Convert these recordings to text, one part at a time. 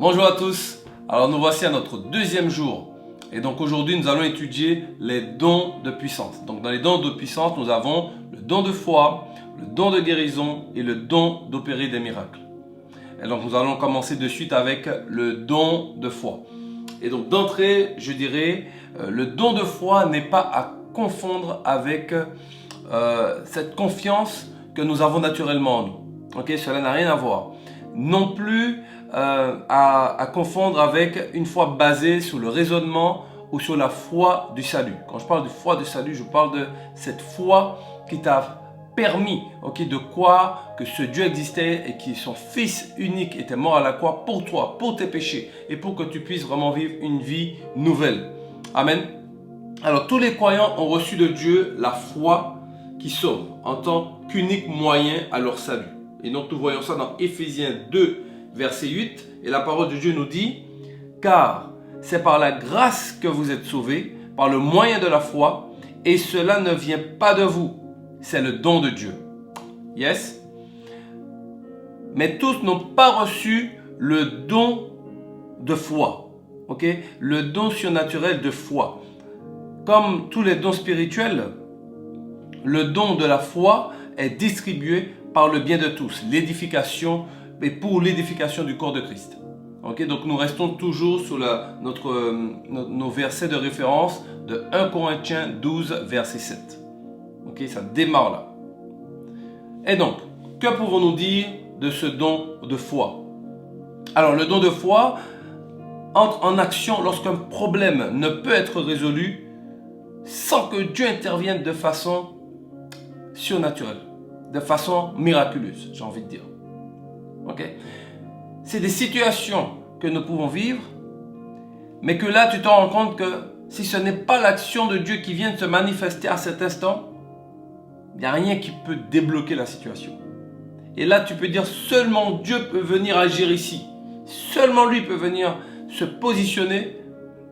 Bonjour à tous, alors nous voici à notre deuxième jour et donc aujourd'hui nous allons étudier les dons de puissance. Donc dans les dons de puissance nous avons le don de foi, le don de guérison et le don d'opérer des miracles. Et donc nous allons commencer de suite avec le don de foi. Et donc d'entrée je dirais le don de foi n'est pas à confondre avec cette confiance que nous avons naturellement en nous. Ok, cela n'a rien à voir. Non plus à confondre avec une foi basée sur le raisonnement ou sur la foi du salut. Quand je parle de foi du salut, je parle de cette foi qui t'a permis de croire que ce Dieu existait et que son Fils unique était mort à la croix pour toi, pour tes péchés et pour que tu puisses vraiment vivre une vie nouvelle. Amen. Alors tous les croyants ont reçu de Dieu la foi qui sauve en tant qu'unique moyen à leur salut. Et donc nous voyons ça dans Éphésiens 2, verset 8. Et la parole de Dieu nous dit « Car c'est par la grâce que vous êtes sauvés, par le moyen de la foi, et cela ne vient pas de vous, c'est le don de Dieu. » Yes? Mais tous n'ont pas reçu le don de foi. Okay? Le don surnaturel de foi. Comme tous les dons spirituels, le don de la foi est distribué par le bien de tous, l'édification et pour l'édification du corps de Christ. Okay? Donc nous restons toujours sur nos versets de référence de 1 Corinthiens 12, verset 7. Okay? Ça démarre là. Et donc, que pouvons-nous dire de ce don de foi? Alors le don de foi entre en action lorsqu'un problème ne peut être résolu sans que Dieu intervienne de façon surnaturelle, de façon miraculeuse, j'ai envie de dire. Okay? C'est des situations que nous pouvons vivre, mais que là tu te rends compte que si ce n'est pas l'action de Dieu qui vient de se manifester à cet instant, il n'y a rien qui peut débloquer la situation. Et là tu peux dire seulement Dieu peut venir agir ici. Seulement lui peut venir se positionner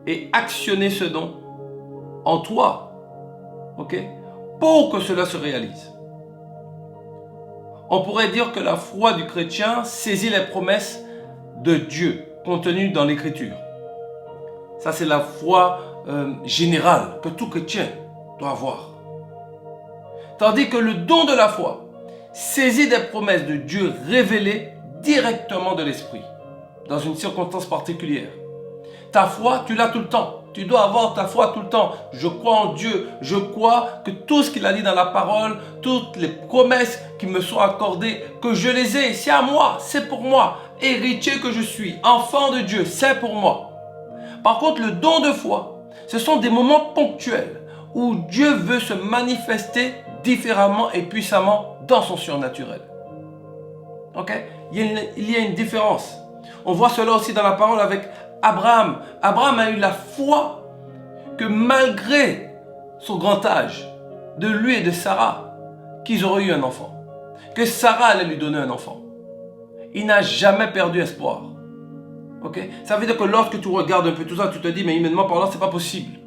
et actionner ce don en toi. Okay? Pour que cela se réalise. On pourrait dire que la foi du chrétien saisit les promesses de Dieu contenues dans l'Écriture. Ça, c'est la foi générale que tout chrétien doit avoir. Tandis que le don de la foi saisit des promesses de Dieu révélées directement de l'Esprit, dans une circonstance particulière. Ta foi, tu l'as tout le temps. Tu dois avoir ta foi tout le temps. Je crois en Dieu. Je crois que tout ce qu'il a dit dans la parole, toutes les promesses qui me sont accordées, que je les ai, c'est à moi, c'est pour moi. Héritier que je suis, enfant de Dieu, c'est pour moi. Par contre, le don de foi, ce sont des moments ponctuels où Dieu veut se manifester différemment et puissamment dans son surnaturel. Okay? Il y a une différence. On voit cela aussi dans la parole avec Abraham. Abraham a eu la foi que malgré son grand âge, de lui et de Sarah, qu'ils auraient eu un enfant. Que Sarah allait lui donner un enfant. Il n'a jamais perdu espoir. Okay? Ça veut dire que lorsque tu regardes un peu tout ça, tu te dis, mais humainement parlant, c'est pas possible.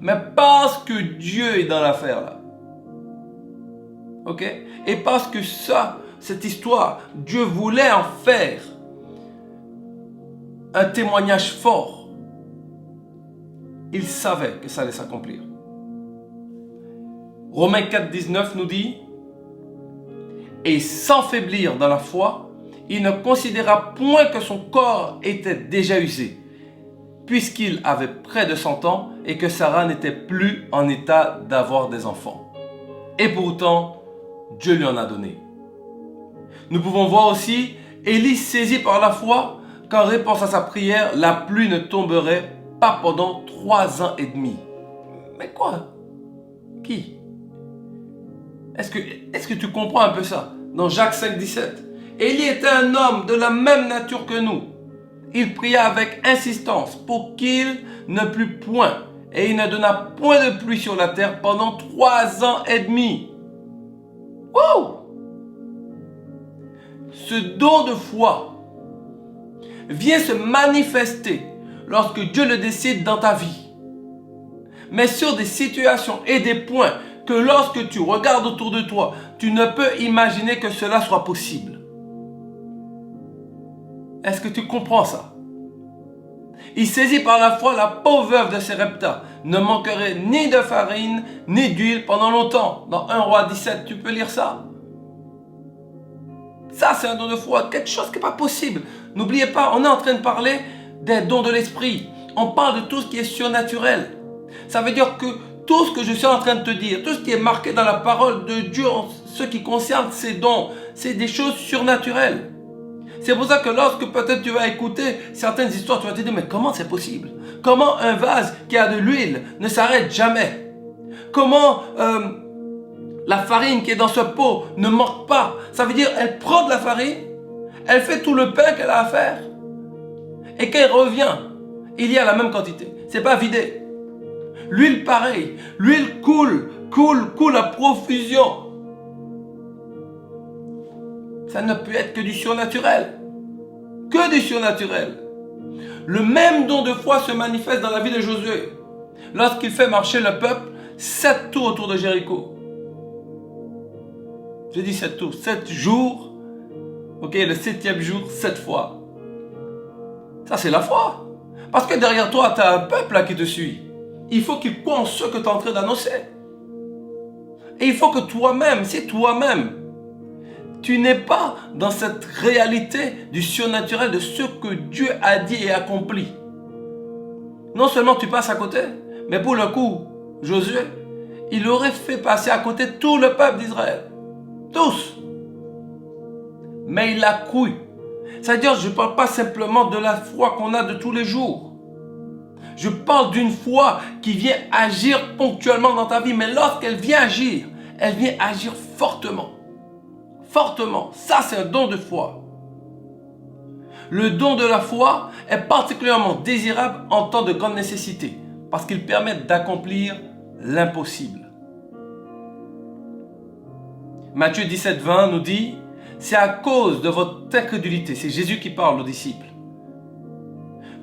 Mais parce que Dieu est dans l'affaire là. Okay? Et parce que cette histoire, Dieu voulait en faire un témoignage fort. Il savait que ça allait s'accomplir. Romains 4, 19 nous dit « Et sans faiblir dans la foi, il ne considéra point que son corps était déjà usé, puisqu'il avait près de 100 ans et que Sarah n'était plus en état d'avoir des enfants. Et pourtant, Dieu lui en a donné. » Nous pouvons voir aussi Élie saisi par la foi qu'en réponse à sa prière, la pluie ne tomberait pas pendant 3 ans et demi. Mais quoi? Qui? Est-ce que tu comprends un peu ça? Dans Jacques 5, 17. Élie était un homme de la même nature que nous. Il pria avec insistance pour qu'il ne plût point. Et il ne donna point de pluie sur la terre pendant 3 ans et demi. Wow! Ce don de foi vient se manifester lorsque Dieu le décide dans ta vie. Mais sur des situations et des points que lorsque tu regardes autour de toi, tu ne peux imaginer que cela soit possible. Est-ce que tu comprends ça? Il saisit par la foi la pauvre veuve de Sarepta, ne manquerait ni de farine, ni d'huile pendant longtemps. Dans 1 Roi 17, tu peux lire ça. Ça, c'est un don de foi, quelque chose qui n'est pas possible. N'oubliez pas, on est en train de parler des dons de l'esprit. On parle de tout ce qui est surnaturel. Ça veut dire que tout ce que je suis en train de te dire, tout ce qui est marqué dans la parole de Dieu, en ce qui concerne ces dons, c'est des choses surnaturelles. C'est pour ça que lorsque peut-être tu vas écouter certaines histoires, tu vas te dire, mais comment c'est possible? Comment un vase qui a de l'huile ne s'arrête jamais? Comment la farine qui est dans ce pot ne manque pas? Ça veut dire, elle prend de la farine, elle fait tout le pain qu'elle a à faire, et quand elle revient, il y a la même quantité. C'est pas vidé. L'huile pareil, l'huile coule à profusion. Ça ne peut être que du surnaturel. Que du surnaturel. Le même don de foi se manifeste dans la vie de Josué. Lorsqu'il fait marcher le peuple 7 tours autour de Jéricho. J'ai dit 7 tours, 7 jours. Ok, le 7e jour, 7 fois. Ça, c'est la foi. Parce que derrière toi, tu as un peuple là qui te suit. Il faut qu'il croie en ce que tu es en train d'annoncer. Et il faut que toi-même, c'est toi-même, tu n'es pas dans cette réalité du surnaturel de ce que Dieu a dit et accompli. Non seulement tu passes à côté, mais pour le coup, Josué, il aurait fait passer à côté tout le peuple d'Israël. Tous. Mais il a cru. C'est-à-dire, je ne parle pas simplement de la foi qu'on a de tous les jours. Je parle d'une foi qui vient agir ponctuellement dans ta vie, mais lorsqu'elle vient agir fortement. Fortement. Ça, c'est un don de foi. Le don de la foi est particulièrement désirable en temps de grande nécessité, parce qu'il permet d'accomplir l'impossible. Matthieu 17, 20 nous dit, c'est à cause de votre incrédulité, c'est Jésus qui parle aux disciples.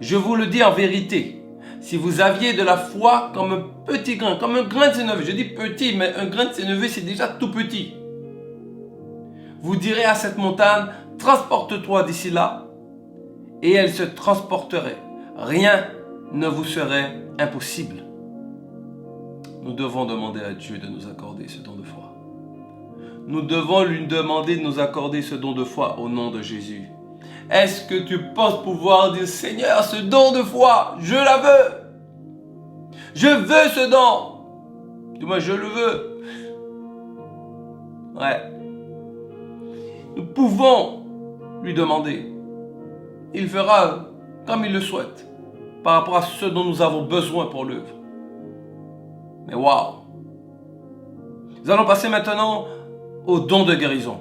Je vous le dis en vérité, si vous aviez de la foi comme un petit grain, comme un grain de sénévé, je dis petit, mais un grain de sénévé c'est déjà tout petit. Vous direz à cette montagne, transporte-toi d'ici là, et elle se transporterait. Rien ne vous serait impossible. Nous devons demander à Dieu de nous accorder ce don de foi. Nous devons lui demander de nous accorder ce don de foi au nom de Jésus. Est-ce que tu penses pouvoir dire, Seigneur, ce don de foi, je la veux. Je veux ce don. Dis-moi, je le veux. Ouais. Nous pouvons lui demander. Il fera comme il le souhaite, par rapport à ce dont nous avons besoin pour l'œuvre. Mais waouh! Nous allons passer maintenant au don de guérison.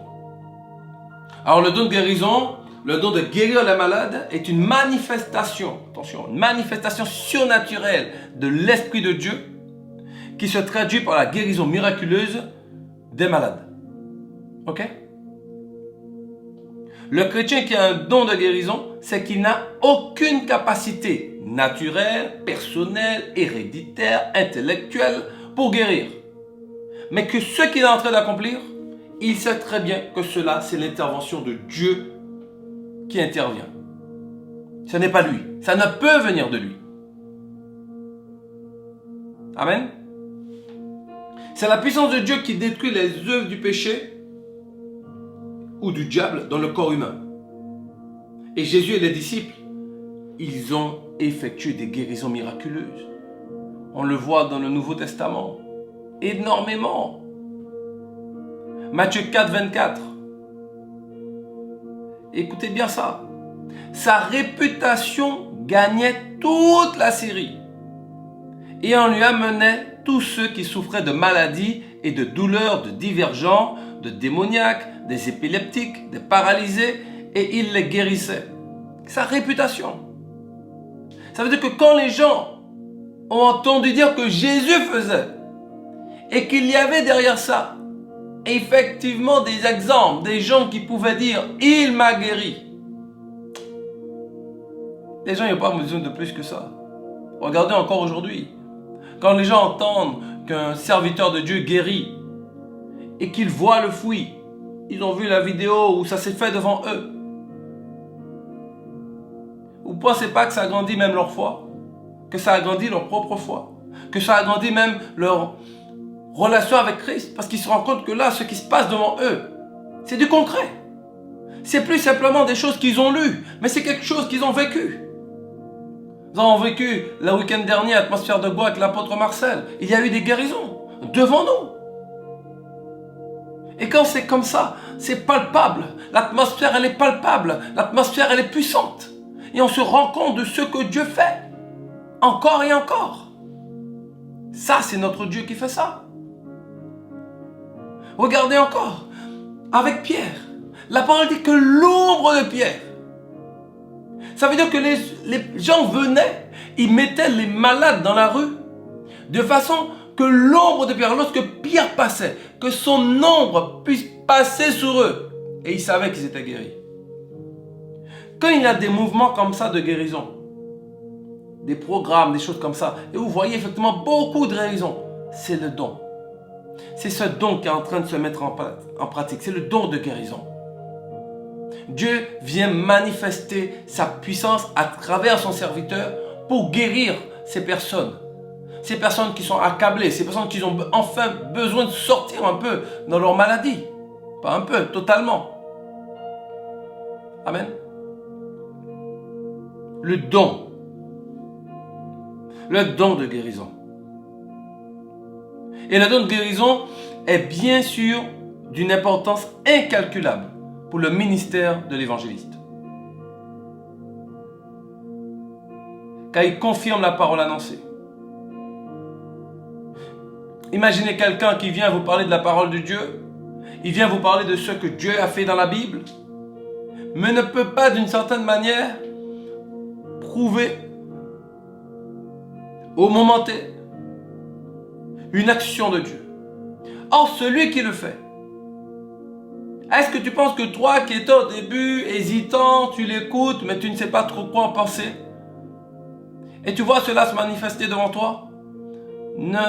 Alors le don de guérison, le don de guérir les malades est une manifestation, attention, une manifestation surnaturelle de l'Esprit de Dieu qui se traduit par la guérison miraculeuse des malades. Ok? Le chrétien qui a un don de guérison, c'est qu'il n'a aucune capacité naturelle, personnelle, héréditaire, intellectuelle pour guérir. Mais que ce qu'il est en train d'accomplir, il sait très bien que cela, c'est l'intervention de Dieu qui intervient. Ce n'est pas lui. Ça ne peut venir de lui. Amen. C'est la puissance de Dieu qui détruit les œuvres du péché ou du diable dans le corps humain. Et Jésus et les disciples, ils ont effectué des guérisons miraculeuses. On le voit dans le Nouveau Testament. Énormément. Matthieu 4, 24. Écoutez bien ça. Sa réputation gagnait toute la Syrie. Et on lui amenait tous ceux qui souffraient de maladies et de douleurs de divers genres, de démoniaques, des épileptiques, des paralysés, et il les guérissait. Sa réputation. Ça veut dire que quand les gens ont entendu dire que Jésus faisait, et qu'il y avait derrière ça, effectivement des exemples, des gens qui pouvaient dire « Il m'a guéri ». Les gens n'ont pas besoin de plus que ça. Regardez encore aujourd'hui. Quand les gens entendent qu'un serviteur de Dieu guérit et qu'ils voient le fruit, ils ont vu la vidéo où ça s'est fait devant eux. Vous Vous ne pensez pas que ça agrandit même leur foi? Que ça agrandit leur propre foi? Que ça agrandit même leur relation avec Christ? Parce qu'ils se rendent compte que là, ce qui se passe devant eux, c'est du concret. C'est plus simplement des choses qu'ils ont lues, mais c'est quelque chose qu'ils ont vécu. Nous avons vécu le week-end dernier, atmosphère de bois avec l'apôtre Marcel. Il y a eu des guérisons devant nous. Et quand c'est comme ça, c'est palpable. L'atmosphère, elle est palpable. L'atmosphère, elle est puissante. Et on se rend compte de ce que Dieu fait. Encore et encore. Ça, c'est notre Dieu qui fait ça. Regardez encore. Avec Pierre. La parole dit que l'ombre de Pierre. Ça veut dire que les gens venaient, ils mettaient les malades dans la rue, de façon que l'ombre de Pierre, lorsque Pierre passait, que son ombre puisse passer sur eux. Et ils savaient qu'ils étaient guéris. Quand il y a des mouvements comme ça de guérison, des programmes, des choses comme ça, et vous voyez effectivement beaucoup de guérisons, c'est le don. C'est ce don qui est en train de se mettre en pratique. C'est le don de guérison. Dieu vient manifester sa puissance à travers son serviteur pour guérir ces personnes. Ces personnes qui sont accablées, ces personnes qui ont enfin besoin de sortir un peu dans leur maladie. Pas un peu, totalement. Amen. Le don. Le don de guérison. Et le don de guérison est bien sûr d'une importance incalculable pour le ministère de l'évangéliste. Car il confirme la parole annoncée. Imaginez quelqu'un qui vient vous parler de la parole de Dieu. Il vient vous parler de ce que Dieu a fait dans la Bible, mais ne peut pas d'une certaine manière prouver au moment T une action de Dieu. Or, celui qui le fait, est-ce que tu penses que toi qui étais au début hésitant, tu l'écoutes, mais tu ne sais pas trop quoi en penser, et tu vois cela se manifester devant toi, ne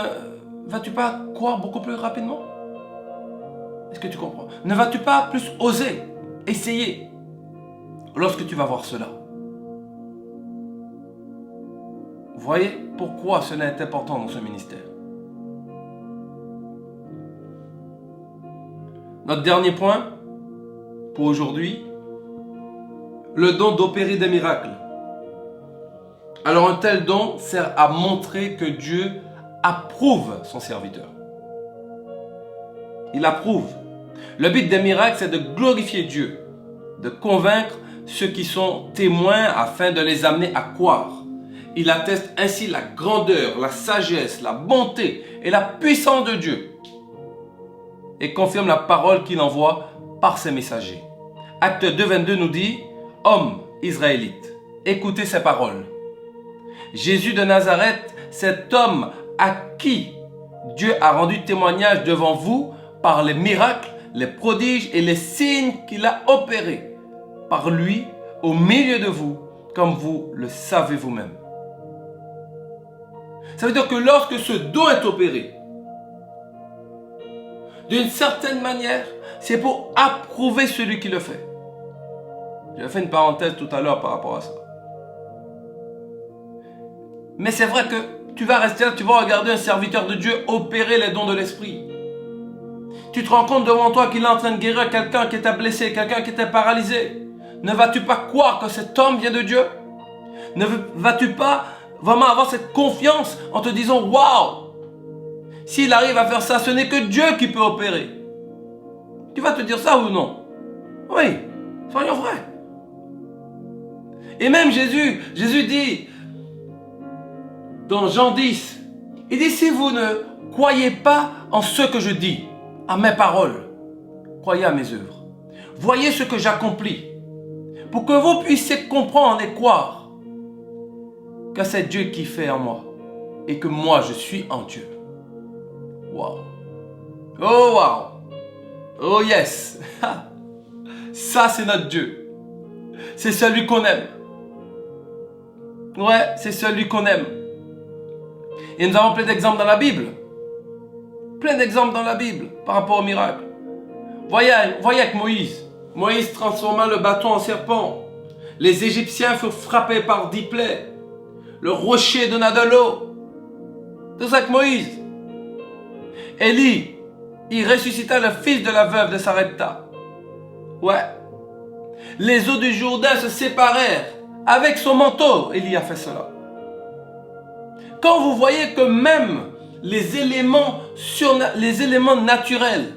vas-tu pas croire beaucoup plus rapidement? Est-ce que tu comprends? Ne vas-tu pas plus oser, essayer, lorsque tu vas voir cela? Vous voyez pourquoi cela est important dans ce ministère. Notre dernier point pour aujourd'hui, le don d'opérer des miracles. Alors un tel don sert à montrer que Dieu approuve son serviteur. Il approuve. Le but des miracles, c'est de glorifier Dieu, de convaincre ceux qui sont témoins afin de les amener à croire. Il atteste ainsi la grandeur, la sagesse, la bonté et la puissance de Dieu et confirme la parole qu'il envoie par ses messagers. Acte 2:22 nous dit « Hommes israélites, écoutez ces paroles. Jésus de Nazareth, cet homme à qui Dieu a rendu témoignage devant vous par les miracles, les prodiges et les signes qu'il a opérés par lui au milieu de vous, comme vous le savez vous-même. » Ça veut dire que lorsque ce don est opéré, d'une certaine manière, c'est pour approuver celui qui le fait. J'ai fait une parenthèse tout à l'heure par rapport à ça. Mais c'est vrai que tu vas rester là, tu vas regarder un serviteur de Dieu opérer les dons de l'esprit. Tu te rends compte devant toi qu'il est en train de guérir quelqu'un qui était blessé, quelqu'un qui était paralysé. Ne vas-tu pas croire que cet homme vient de Dieu? Ne vas-tu pas vraiment avoir cette confiance en te disant « Waouh! S'il arrive à faire ça, ce n'est que Dieu qui peut opérer. » Tu vas te dire ça ou non? Oui, soyons vrais. Et même Jésus dit dans Jean 10, il dit « Si vous ne croyez pas en ce que je dis, à mes paroles, croyez à mes œuvres. Voyez ce que j'accomplis, pour que vous puissiez comprendre et croire que c'est Dieu qui fait en moi et que moi je suis en Dieu. » Wow. Oh wow. Oh yes. Ça c'est notre Dieu. C'est celui qu'on aime. Ouais, c'est celui qu'on aime. Et nous avons plein d'exemples dans la Bible. Plein d'exemples dans la Bible par rapport au miracle. Voyez avec Moïse. Moïse transforma le bâton en serpent. Les Égyptiens furent frappés par 10 plaies. Le rocher donna de l'eau. Tout ça avec Moïse. Élie, il ressuscita le fils de la veuve de Sarepta. Ouais. Les eaux du Jourdain se séparèrent. Avec son manteau, Élie a fait cela. Quand vous voyez que même les éléments naturels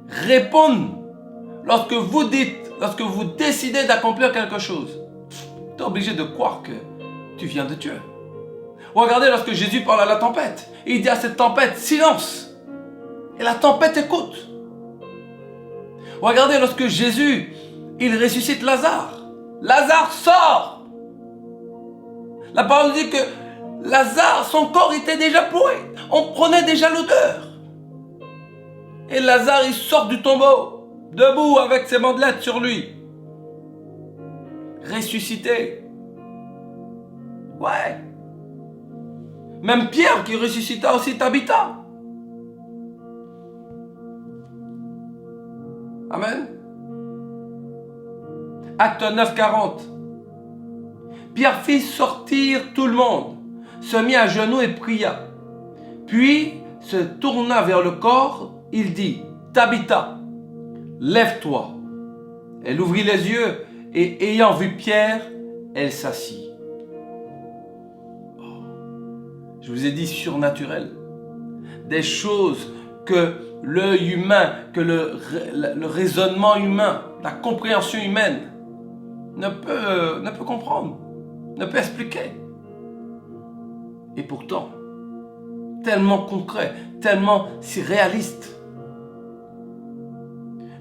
répondent lorsque vous décidez d'accomplir quelque chose, tu es obligé de croire que tu viens de Dieu. Regardez lorsque Jésus parle à la tempête. Il dit à cette tempête, silence. Et la tempête écoute. Regardez lorsque Jésus, il ressuscite Lazare. Lazare sort. La parole dit que Lazare, son corps était déjà pourri. On prenait déjà l'odeur. Et Lazare, il sort du tombeau, debout avec ses bandelettes sur lui. Ressuscité. Ouais. Même Pierre qui ressuscita aussi Tabitha. Amen. Acte 9, 40. Pierre fit sortir tout le monde, se mit à genoux et pria. Puis se tourna vers le corps, il dit, Tabitha, lève-toi. Elle ouvrit les yeux et ayant vu Pierre, elle s'assit. Je vous ai dit surnaturel. Des choses que l'œil humain, que le raisonnement humain, la compréhension humaine ne peut comprendre, ne peut expliquer. Et pourtant, tellement concret, tellement si réaliste.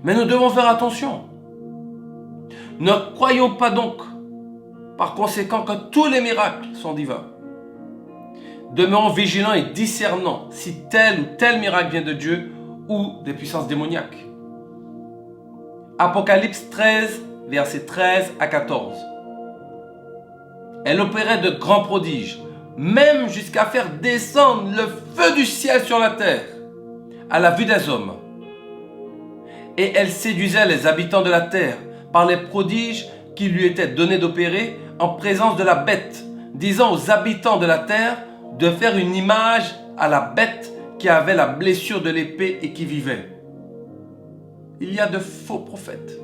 Mais nous devons faire attention. Ne croyons pas donc, par conséquent, que tous les miracles sont divins. Demeurons vigilants et discernants si tel ou tel miracle vient de Dieu ou des puissances démoniaques. Apocalypse 13, versets 13 à 14. Elle opérait de grands prodiges, même jusqu'à faire descendre le feu du ciel sur la terre, à la vue des hommes. Et elle séduisait les habitants de la terre par les prodiges qui lui étaient donnés d'opérer en présence de la bête, disant aux habitants de la terre de faire une image à la bête qui avait la blessure de l'épée et qui vivait. Il y a de faux prophètes,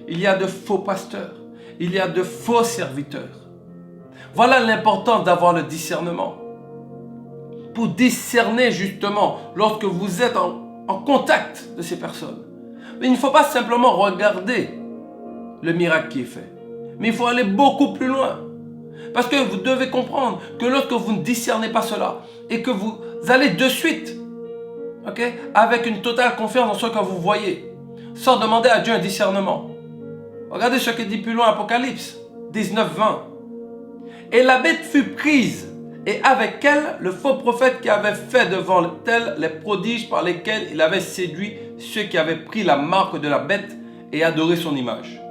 il y a de faux pasteurs, il y a de faux serviteurs. Voilà l'importance d'avoir le discernement. Pour discerner justement lorsque vous êtes en contact de ces personnes. Mais il ne faut pas simplement regarder le miracle qui est fait, mais il faut aller beaucoup plus loin. Parce que vous devez comprendre que lorsque vous ne discernez pas cela et que vous allez de suite, avec une totale confiance en ce que vous voyez, sans demander à Dieu un discernement. Regardez ce qui dit plus loin, Apocalypse 19, 20. Et la bête fut prise, et avec elle le faux prophète qui avait fait devant elle les prodiges par lesquels il avait séduit ceux qui avaient pris la marque de la bête et adoré son image.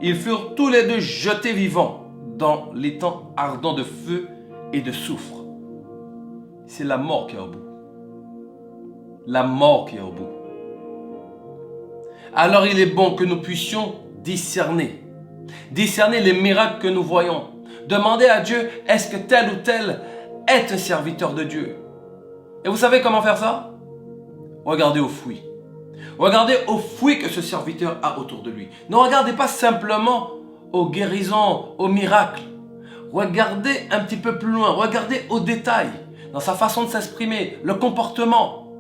Ils furent tous les deux jetés vivants dans l'étang ardent de feu et de soufre. C'est la mort qui est au bout. La mort qui est au bout. Alors il est bon que nous puissions discerner les miracles que nous voyons. Demander à Dieu, est-ce que tel ou tel est un serviteur de Dieu? Et vous savez comment faire ça? Regardez au fruit. Regardez au fruit que ce serviteur a autour de lui. Ne regardez pas simplement aux guérisons, aux miracles. Regardez un petit peu plus loin. Regardez aux détails, dans sa façon de s'exprimer, le comportement.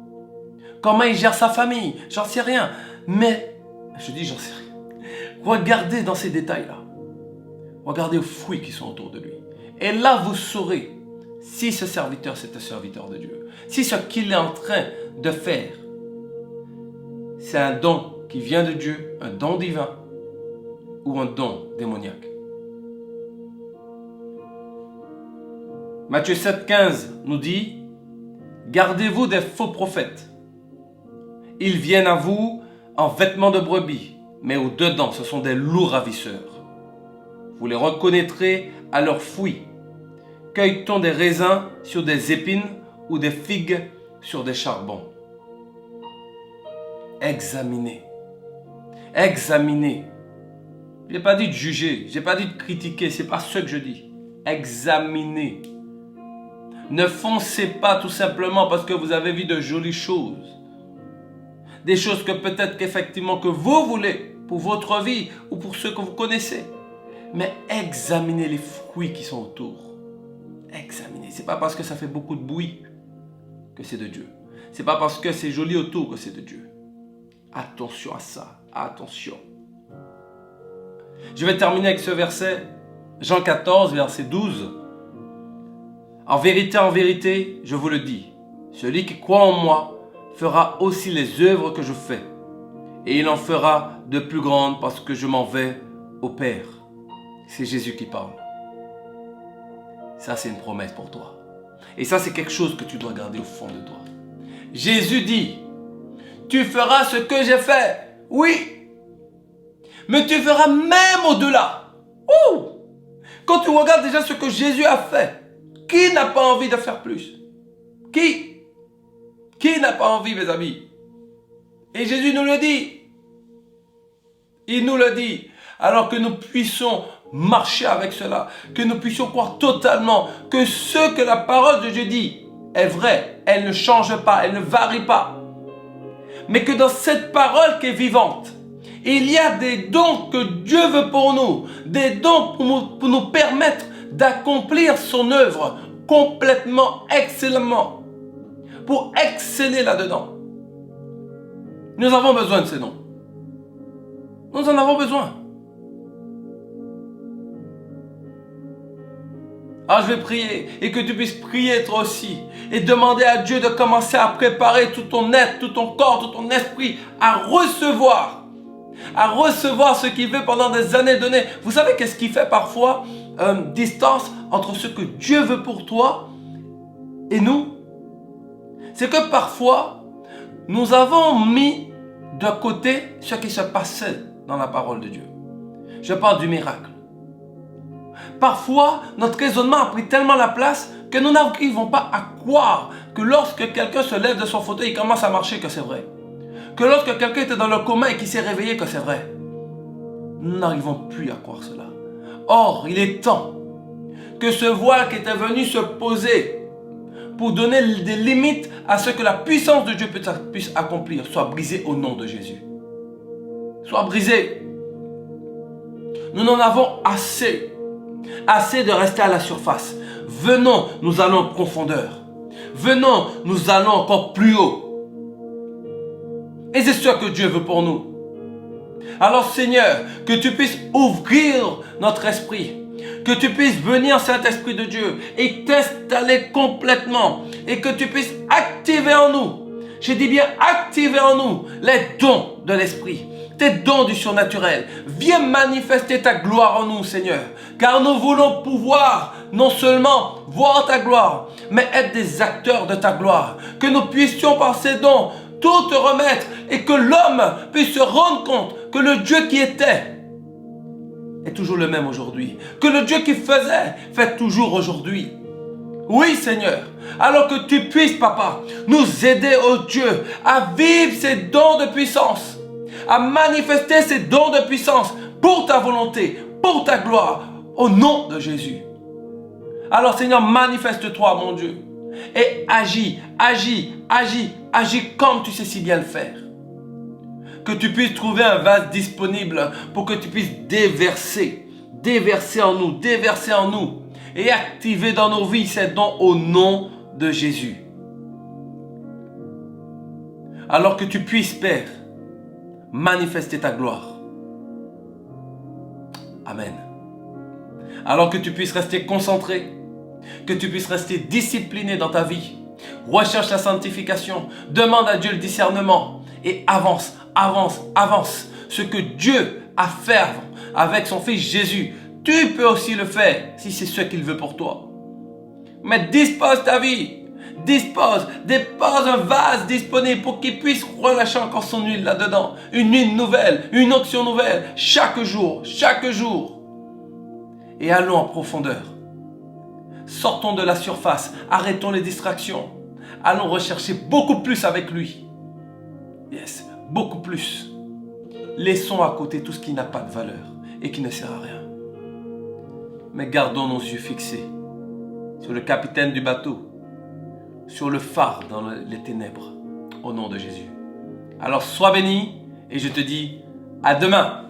Comment il gère sa famille, j'en sais rien. Mais, je dis j'en sais rien. Regardez dans ces détails-là. Regardez aux fruits qui sont autour de lui. Et là, vous saurez si ce serviteur, c'est un serviteur de Dieu. Si ce qu'il est en train de faire, c'est un don qui vient de Dieu, un don divin, ou un don démoniaque. Matthieu 7, 15 nous dit, gardez-vous des faux prophètes. Ils viennent à vous en vêtements de brebis, mais au-dedans, ce sont des loups ravisseurs. Vous les reconnaîtrez à leurs fruits. Cueille-t-on des raisins sur des épines ou des figues sur des charbons? Examinez. Examinez. Je n'ai pas dit de juger, je n'ai pas dit de critiquer, ce n'est pas ce que je dis. Examinez. Ne foncez pas tout simplement parce que vous avez vu de jolies choses. Des choses que peut-être qu'effectivement que vous voulez pour votre vie ou pour ceux que vous connaissez. Mais examinez les fruits qui sont autour. Examinez. Ce n'est pas parce que ça fait beaucoup de bruit que c'est de Dieu. Ce n'est pas parce que c'est joli autour que c'est de Dieu. Attention à ça. Attention. Je vais terminer avec ce verset. Jean 14, verset 12. En vérité, je vous le dis, celui qui croit en moi fera aussi les œuvres que je fais. Et il en fera de plus grandes parce que je m'en vais au Père. C'est Jésus qui parle. Ça, c'est une promesse pour toi. Et ça, c'est quelque chose que tu dois garder au fond de toi. Jésus dit, tu feras ce que j'ai fait. Oui. Mais tu feras même au-delà. Ouh! Quand tu regardes déjà ce que Jésus a fait, qui n'a pas envie de faire plus? Qui n'a pas envie, mes amis? Et Jésus nous le dit. Il nous le dit. Alors que nous puissions marcher avec cela, que nous puissions croire totalement que ce que la parole de Dieu dit est vrai, elle ne change pas, elle ne varie pas. Mais que dans cette parole qui est vivante, il y a des dons que Dieu veut pour nous, des dons pour nous permettre d'accomplir son œuvre complètement, excellemment, pour exceller là-dedans. Nous avons besoin de ces dons. Nous en avons besoin. Alors je vais prier et que tu puisses prier toi aussi et demander à Dieu de commencer à préparer tout ton être, tout ton corps, tout ton esprit à recevoir ce qu'il veut pendant des années données. Vous savez qu'est-ce qui fait parfois distance entre ce que Dieu veut pour toi et nous? C'est que parfois nous avons mis de côté ce qui se passait dans la parole de Dieu. Je parle du miracle. Parfois, notre raisonnement a pris tellement la place que nous n'arrivons pas à croire que lorsque quelqu'un se lève de son fauteuil et commence à marcher, que c'est vrai. Que lorsque quelqu'un était dans le coma et qui s'est réveillé, que c'est vrai. Nous n'arrivons plus à croire cela. Or, il est temps que ce voile qui était venu se poser pour donner des limites à ce que la puissance de Dieu puisse accomplir soit brisé au nom de Jésus. Soit brisé. Nous en avons assez. Assez de rester à la surface. Venons, nous allons en profondeur. Venons, nous allons encore plus haut. Et c'est ce que Dieu veut pour nous. Alors Seigneur, que tu puisses ouvrir notre esprit. Que tu puisses venir, Saint-Esprit de Dieu, et t'installer complètement. Et que tu puisses activer en nous, je dis bien activer en nous, les dons de l'Esprit. Tes dons du surnaturel. Viens manifester ta gloire en nous, Seigneur. Car nous voulons pouvoir non seulement voir ta gloire, mais être des acteurs de ta gloire. Que nous puissions par ces dons tout te remettre et que l'homme puisse se rendre compte que le Dieu qui était est toujours le même aujourd'hui. Que le Dieu qui faisait fait toujours aujourd'hui. Oui, Seigneur. Alors que tu puisses, Papa, nous aider, oh Dieu, à vivre ces dons de puissance. À manifester ces dons de puissance pour ta volonté, pour ta gloire, au nom de Jésus. Alors Seigneur, manifeste-toi, mon Dieu, et agis comme tu sais si bien le faire. Que tu puisses trouver un vase disponible pour que tu puisses déverser en nous, et activer dans nos vies ces dons au nom de Jésus. Alors que tu puisses, Père, manifester ta gloire. Amen. Alors que tu puisses rester concentré, que tu puisses rester discipliné dans ta vie. Recherche la sanctification, demande à Dieu le discernement et avance. Ce que Dieu a fait avec son Fils Jésus, tu peux aussi le faire si c'est ce qu'il veut pour toi. Mais dispose ta vie. Dépose un vase disponible pour qu'il puisse relâcher encore son huile là-dedans. Une huile nouvelle, une onction nouvelle, chaque jour. Et allons en profondeur. Sortons de la surface, arrêtons les distractions. Allons rechercher beaucoup plus avec lui. Yes, beaucoup plus. Laissons à côté tout ce qui n'a pas de valeur et qui ne sert à rien. Mais gardons nos yeux fixés sur le capitaine du bateau, sur le phare dans les ténèbres, au nom de Jésus. Alors sois béni et je te dis à demain.